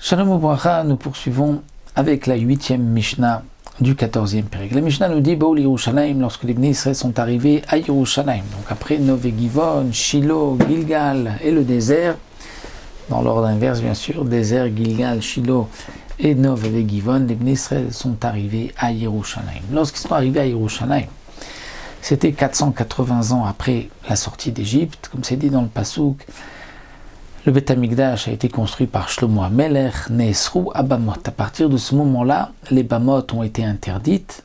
Shalom Ubracha, nous poursuivons avec la 8e Mishnah du 14e période. La Mishnah nous dit Baoul Yerushalayim, lorsque les Bnei Israël sont arrivés à Yerushalayim, donc après Nov et Givon, Shiloh, Gilgal et le désert, dans l'ordre inverse bien sûr, désert, Gilgal, Shiloh et Nov et Givon, les Bnei Israël sont arrivés à Yerushalayim. Lorsqu'ils sont arrivés à Yerushalayim, c'était 480 ans après la sortie d'Égypte, comme c'est dit dans le Passouk. Le Beth Amikdash a été construit par Shlomo HaMelech, Neesru Abamot. À partir de ce moment-là, les Bamot ont été interdites,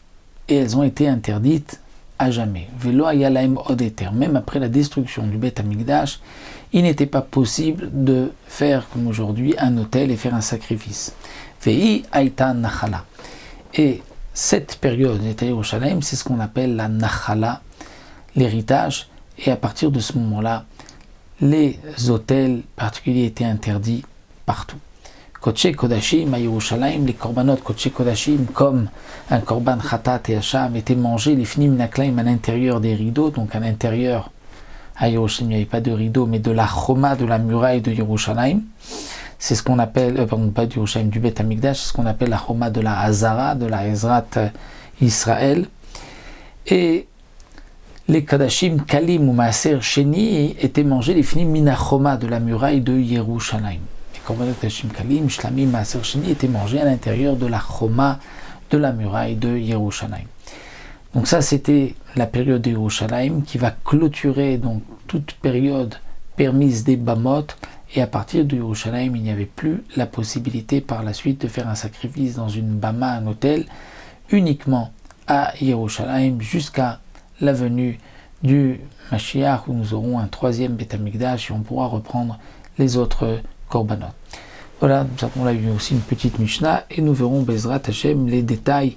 et elles ont été interdites à jamais. Velo Ayalaim Odeter. Même après la destruction du Beth Amikdash, il n'était pas possible de faire comme aujourd'hui un autel et faire un sacrifice. Vei Aïta Nachala. Et cette période de Yerushalayim, c'est ce qu'on appelle la Nachala, l'héritage, et à partir de ce moment-là, les autels particuliers étaient interdits partout. Kodesh Kodashim à Yerushalayim, les korbanot Kodesh Kodashim, comme un korban Khatat et Hacham, étaient mangés, les fnim naklaim à l'intérieur des rideaux, donc à l'intérieur, à Yerushalayim, il n'y avait pas de rideau, mais de la choma, de la muraille de Yerushalayim. C'est ce qu'on appelle, pas du Yerushalayim, du Beth Amikdash, c'est ce qu'on appelle la choma de la Hazara, de la Ezrat Israël. Et les Kadashim Kalim ou Maaser Sheni étaient mangés, les finis Minachoma de la muraille de Yerushalayim. Les Korbanot Kadashim Kalim, Shlamim, Maaser Sheni étaient mangés à l'intérieur de la Choma de la muraille de Yerushalayim. Donc ça c'était la période de Yerushalayim qui va clôturer donc toute période permise des Bamot, et à partir de Yerushalayim il n'y avait plus la possibilité par la suite de faire un sacrifice dans une Bama, un hôtel, uniquement à Yerushalayim jusqu'à la venue du Mashiach où nous aurons un troisième Beth Amikdash et on pourra reprendre les autres korbanot. Voilà, nous avons là eu aussi une petite Mishnah et nous verrons Bezrat Hashem les détails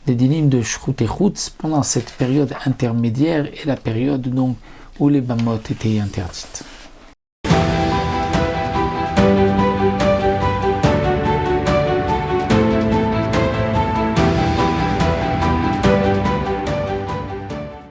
des dinim de Shrut et Chutz pendant cette période intermédiaire et la période donc où les Bamot étaient interdites.